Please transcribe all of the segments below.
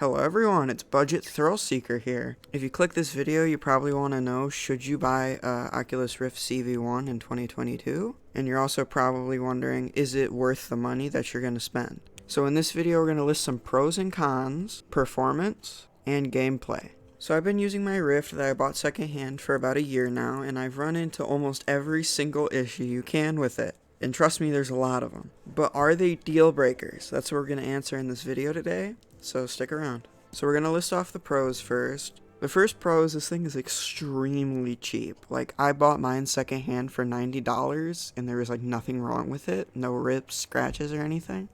Hello everyone, it's Budget Thrill Seeker here. If you click this video, you probably want to know, should you buy Oculus Rift CV1 in 2022? And you're also probably wondering, is it worth the money that you're going to spend? So in this video, we're going to list some pros and cons, performance, and gameplay. So I've been using my Rift that I bought secondhand for about a year now, and I've run into almost every single issue you can with it. And trust me, there's a lot of them. But are they deal breakers? That's what we're going to answer in this video today. So stick around. So we're going to list off the pros first. The first pro is this thing is extremely cheap. Like, I bought mine secondhand for $90 and there was like nothing wrong with it. No rips, scratches, or anything.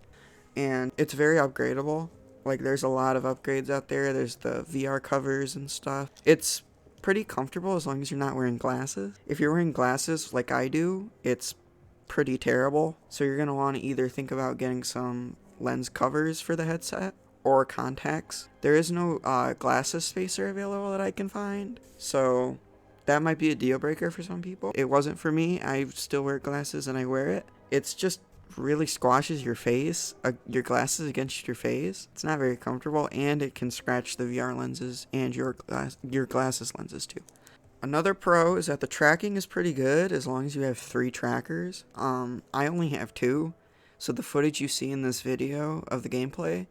And it's very upgradable. Like, there's a lot of upgrades out there. There's the VR covers and stuff. It's pretty comfortable as long as you're not wearing glasses. If you're wearing glasses like I do, it's pretty terrible. So you're going to want to either think about getting some lens covers for the headset or contacts. There is no glasses spacer available that I can find, so that might be a deal breaker for some people. It wasn't for me. I still wear glasses and I wear it. It's just really squashes your face, your glasses against your face. It's not very comfortable, and it can scratch the VR lenses and your glasses lenses too. Another pro is that the tracking is pretty good as long as you have 3 trackers. I only have 2, so the footage you see in this video of the gameplay,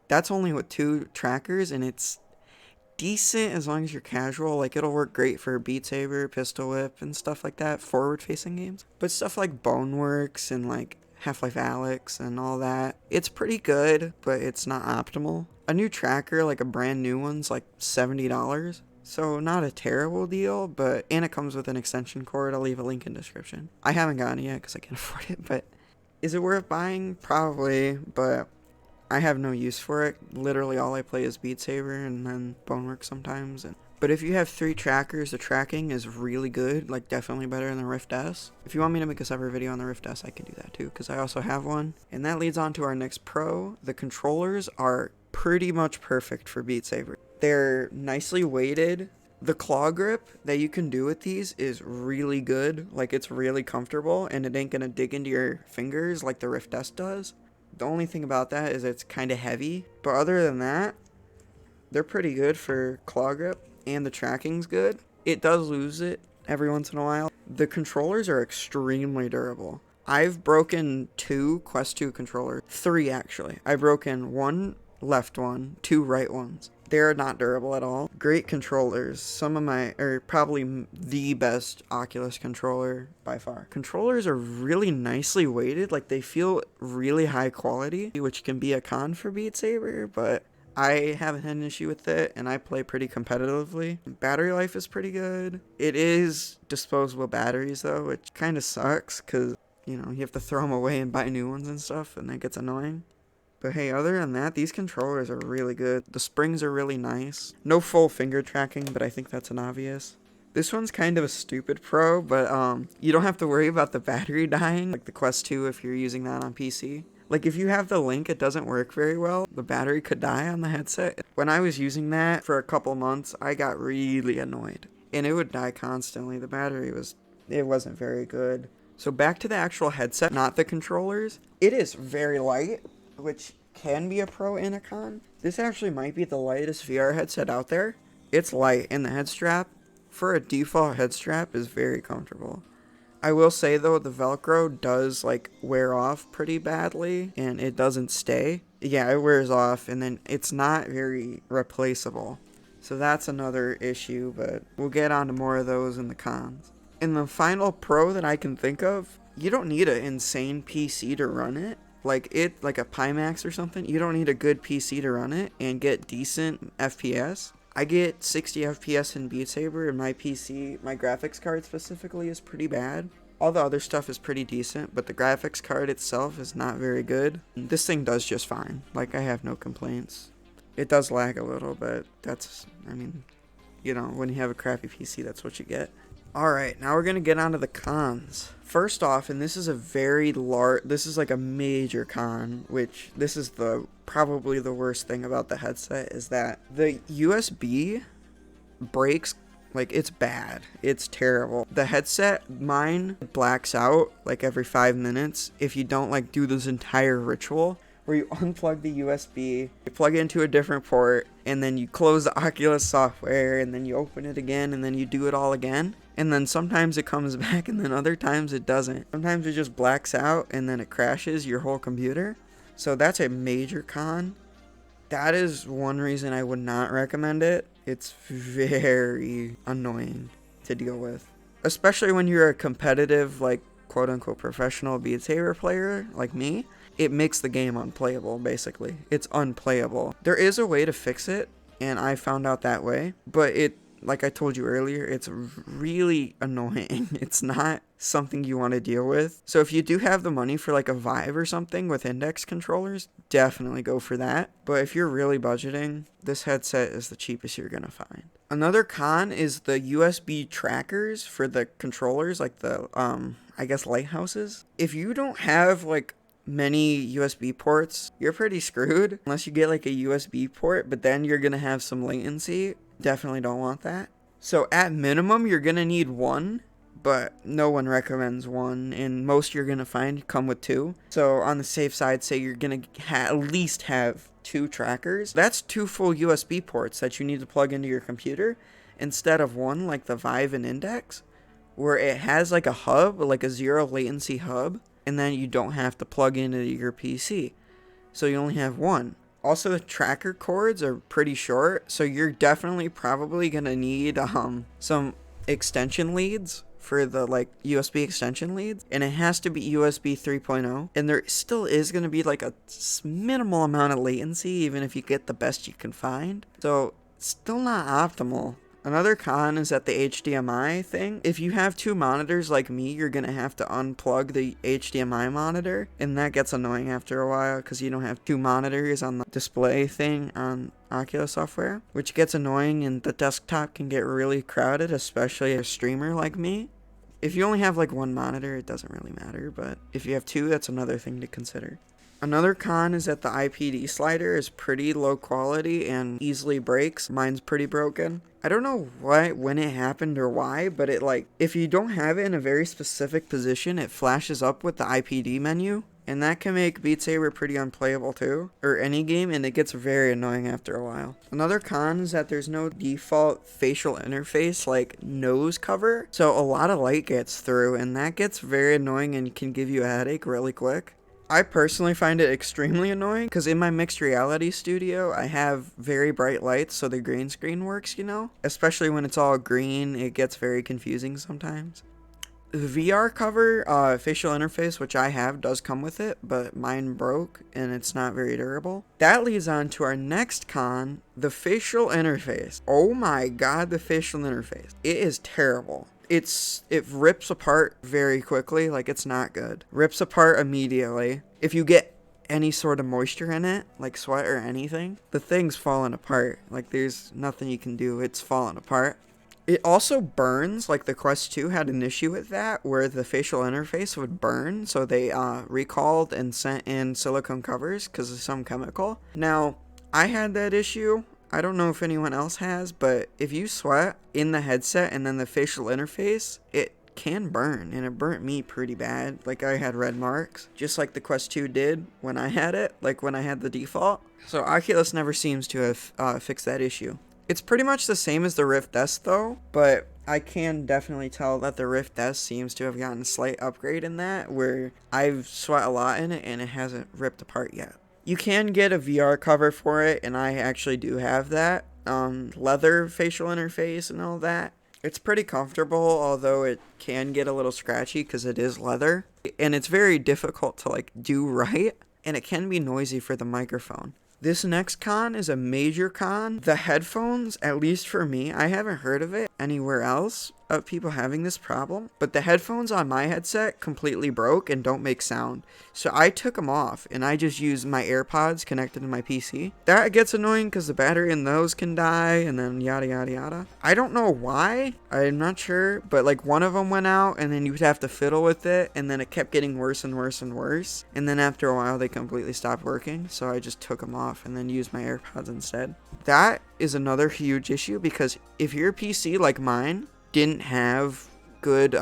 that's only with 2 trackers, and it's decent as long as you're casual. Like, it'll work great for Beat Saber, Pistol Whip, and stuff like that, forward-facing games. But stuff like Boneworks and like Half-Life Alyx and all that, it's pretty good, but it's not optimal. A new tracker, like a brand new one's like $70. So not a terrible deal, and it comes with an extension cord. I'll leave a link in the description. I haven't gotten it yet because I can't afford it, but is it worth buying? Probably, but I have no use for it. Literally all I play is Beat Saber and then Boneworks sometimes. But if you have 3 trackers, the tracking is really good, like definitely better than the Rift S. If you want me to make a separate video on the Rift S, I can do that too, because I also have one. And that leads on to our next pro. The controllers are pretty much perfect for Beat Saber. They're nicely weighted. The claw grip that you can do with these is really good. Like, it's really comfortable, and it ain't gonna dig into your fingers like the Rift S does. The only thing about that is it's kind of heavy, but other than that, they're pretty good for claw grip, and the tracking's good. It does lose it every once in a while. The controllers are extremely durable. I've broken 2 Quest 2 controllers. 3 actually. I've broken 1 left one, 2 right ones. They're not durable at all. Great controllers. Some of my, or probably the best Oculus controller by far. Controllers are really nicely weighted. Like, they feel really high quality, which can be a con for Beat Saber, but I haven't had an issue with it, and I play pretty competitively. Battery life is pretty good. It is disposable batteries though, which kind of sucks because, you know, you have to throw them away and buy new ones and stuff, and that gets annoying. But hey, other than that, these controllers are really good. The springs are really nice. No full finger tracking, but I think that's an obvious. This one's kind of a stupid pro, but you don't have to worry about the battery dying, like the Quest 2 if you're using that on PC. Like, if you have the Link, it doesn't work very well. The battery could die on the headset. When I was using that for a couple months, I got really annoyed. And it would die constantly. The battery wasn't very good. So back to the actual headset, not the controllers. It is very light, which can be a pro and a con. This actually might be the lightest VR headset out there. It's light, and the head strap, for a default head strap, is very comfortable. I will say though, the Velcro does like wear off pretty badly, and it doesn't stay. Yeah, it wears off, and then it's not very replaceable. So that's another issue, but we'll get on to more of those in the cons. And the final pro that I can think of, you don't need an insane PC to run it. Like a Pimax or something, you don't need a good PC to run it and get decent FPS. I get 60 FPS in Beat Saber, and my PC, my graphics card specifically, is pretty bad. All the other stuff is pretty decent, but the graphics card itself is not very good. This thing does just fine. Like, I have no complaints. It does lag a little, but that's, I mean, you know, when you have a crappy PC, that's what you get. Alright, now we're going to get on to the cons. First off, and this is this is like a major con, which this is probably the worst thing about the headset, is that the USB breaks, like, it's bad. It's terrible. The headset, mine blacks out like every 5 minutes if you don't like do this entire ritual where you unplug the USB, you plug it into a different port, and then you close the Oculus software, and then you open it again, and then you do it all again. And then sometimes it comes back, and then other times it doesn't. Sometimes it just blacks out, and then it crashes your whole computer. So that's a major con. That is one reason I would not recommend it. It's very annoying to deal with. Especially when you're a competitive, like, quote-unquote professional Beat Saber player like me. It makes the game unplayable, basically. It's unplayable. There is a way to fix it, and I found out that way. But it, like I told you earlier, it's really annoying. It's not something you want to deal with. So if you do have the money for like a Vive or something with index controllers, definitely go for that. But if you're really budgeting, this headset is the cheapest you're going to find. Another con is the USB trackers for the controllers, like the, I guess, lighthouses. If you don't have like many USB ports, you're pretty screwed unless you get like a USB port, but then you're going to have some latency. Definitely don't want that. So at minimum, you're going to need one, but no one recommends one, and most you're going to find come with two. So on the safe side, say you're going to at least have 2 trackers. That's 2 full USB ports that you need to plug into your computer instead of one like the Vive and Index, where it has like a hub, like a 0 latency hub, and then you don't have to plug into your PC. So you only have one. Also, the tracker cords are pretty short, so you're definitely probably going to need some extension leads for the like USB extension leads, and it has to be USB 3.0, and there still is going to be like a minimal amount of latency even if you get the best you can find. So still not optimal. Another con is that the HDMI thing. If you have 2 monitors like me, you're going to have to unplug the HDMI monitor, and that gets annoying after a while because you don't have 2 monitors on the display thing on Oculus software, which gets annoying, and the desktop can get really crowded, especially a streamer like me. If you only have like 1 monitor, it doesn't really matter, but if you have 2, that's another thing to consider. Another con is that the IPD slider is pretty low quality and easily breaks. Mine's pretty broken. I don't know when it happened or why, but it like, if you don't have it in a very specific position, it flashes up with the IPD menu, and that can make Beat Saber pretty unplayable too, or any game, and it gets very annoying after a while. Another con is that there's no default facial interface like nose cover, so a lot of light gets through, and that gets very annoying and can give you a headache really quick. I personally find it extremely annoying because in my mixed reality studio, I have very bright lights so the green screen works, you know? Especially when it's all green, it gets very confusing sometimes. The VR cover, facial interface, which I have, does come with it, but mine broke and it's not very durable. That leads on to our next con, the facial interface. Oh my god, the facial interface. It is terrible. It rips apart very quickly, like it's not good. Rips apart immediately. If you get any sort of moisture in it, like sweat or anything, the thing's falling apart. Like there's nothing you can do, it's falling apart. It also burns, like the Quest 2 had an issue with that, where the facial interface would burn, so they recalled and sent in silicone covers because of some chemical. Now, I had that issue. I don't know if anyone else has, but if you sweat in the headset and then the facial interface, it can burn, and it burnt me pretty bad. Like I had red marks, just like the Quest 2 did when I had it, like when I had the default. So Oculus never seems to have fixed that issue. It's pretty much the same as the Rift S though, but I can definitely tell that the Rift S seems to have gotten a slight upgrade in that, where I've sweat a lot in it and it hasn't ripped apart yet. You can get a VR cover for it, and I actually do have that. Leather facial interface and all that. It's pretty comfortable, although it can get a little scratchy because it is leather. And it's very difficult to like do right, and it can be noisy for the microphone. This next con is a major con. The headphones, at least for me, I haven't heard of it anywhere else of people having this problem, but the headphones on my headset completely broke and don't make sound. So I took them off and I just used my AirPods connected to my PC. That gets annoying because the battery in those can die and then yada yada yada. I don't know why, I'm not sure, but like one of them went out and then you'd have to fiddle with it, and then it kept getting worse and worse and worse, and then after a while they completely stopped working, so I just took them off and then used my AirPods instead. That is another huge issue because if your PC like mine didn't have good,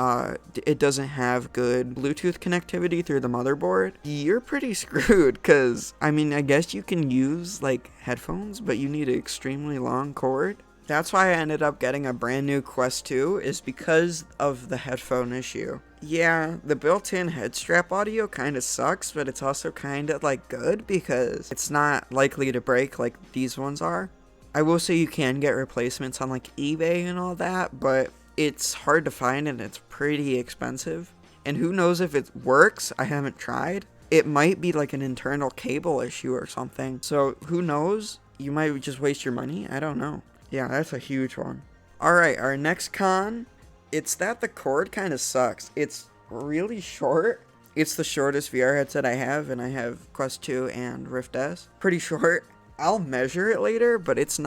it doesn't have good Bluetooth connectivity through the motherboard, you're pretty screwed, because, I mean, I guess you can use, like, headphones, but you need an extremely long cord. That's why I ended up getting a brand new Quest 2, is because of the headphone issue. Yeah, the built-in head strap audio kind of sucks, but it's also kind of like good because it's not likely to break like these ones are. I will say you can get replacements on like eBay and all that, but it's hard to find and it's pretty expensive. And who knows if it works? I haven't tried. It might be like an internal cable issue or something. So who knows? You might just waste your money. I don't know. Yeah, that's a huge one. Alright, our next con, it's that the cord kind of sucks. It's really short. It's the shortest VR headset I have, and I have Quest 2 and Rift S. Pretty short. I'll measure it later, but it's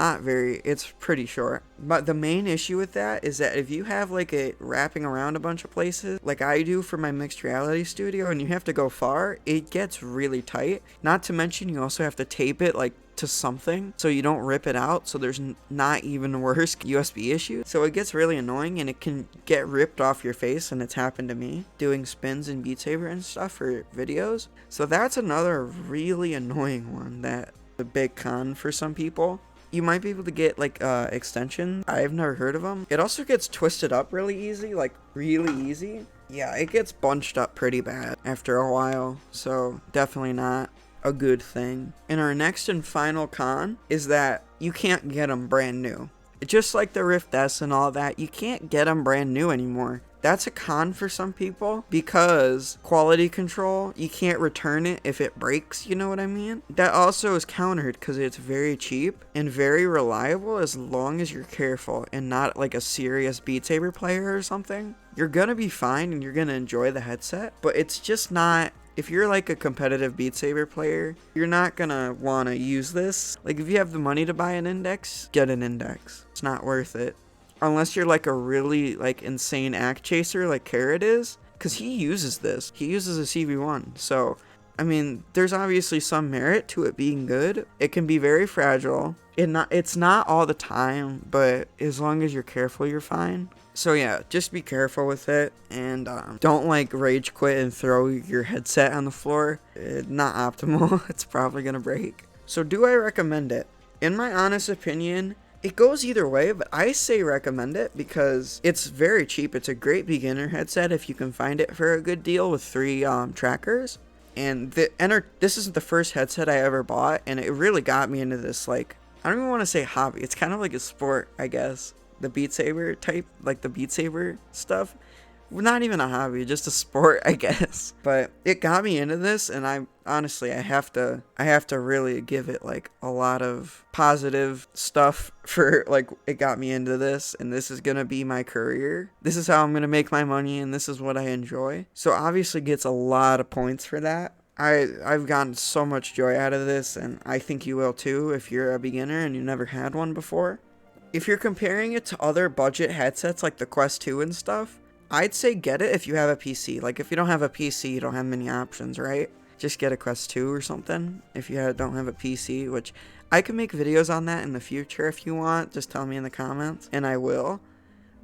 pretty short. But the main issue with that is that if you have like it wrapping around a bunch of places, like I do for my mixed reality studio, and you have to go far, it gets really tight. Not to mention you also have to tape it like to something so you don't rip it out, so there's not even worse USB issues. So it gets really annoying and it can get ripped off your face, and it's happened to me doing spins in Beat Saber and stuff for videos. So that's another really annoying one, that a big con for some people. You might be able to get like extension. I've never heard of them. It also gets twisted up really easy, like really easy. Yeah, it gets bunched up pretty bad after a while, so definitely not a good thing. And our next and final con is that you can't get them brand new. Just like the Rift S and all that, you can't get them brand new anymore. That's a con for some people because quality control, you can't return it if it breaks, you know what I mean? That also is countered because it's very cheap and very reliable as long as you're careful and not like a serious Beat Saber player or something. You're gonna be fine and you're gonna enjoy the headset, but it's just not. If you're like a competitive Beat Saber player, you're not gonna wanna use this. Like if you have the money to buy an Index, get an Index. It's not worth it. Unless you're like a really like insane act chaser like Carrot is, because he uses this. He uses a CV1. So, I mean, there's obviously some merit to it being good. It can be very fragile. It's not all the time, but as long as you're careful, you're fine. So yeah, just be careful with it, and don't like rage quit and throw your headset on the floor. It's not optimal. It's probably gonna break. So do I recommend it? In my honest opinion, it goes either way, but I say recommend it because it's very cheap. It's a great beginner headset if you can find it for a good deal with 3 trackers. And this isn't the first headset I ever bought, and it really got me into this, like, I don't even want to say hobby. It's kind of like a sport, I guess. The Beat Saber type, like the Beat Saber stuff. Not even a hobby, just a sport, I guess. But it got me into this, and I have to really give it like a lot of positive stuff for like it got me into this, and this is gonna be my career. This is how I'm gonna make my money, and this is what I enjoy. So obviously gets a lot of points for that. I've gotten so much joy out of this, and I think you will too if you're a beginner and you never had one before. If you're comparing it to other budget headsets like the Quest 2 and stuff, I'd say get it if you have a PC. Like, if you don't have a PC, you don't have many options, right? Just get a Quest 2 or something if you don't have a PC, which I can make videos on that in the future if you want. Just tell me in the comments, and I will.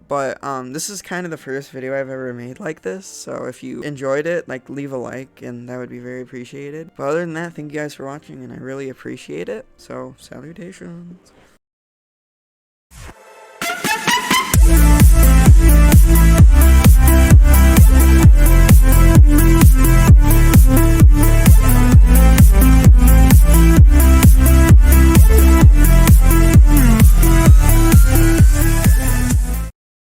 But this is kind of the first video I've ever made like this, so if you enjoyed it, like, leave a like, and that would be very appreciated. But other than that, thank you guys for watching, and I really appreciate it. So, salutations.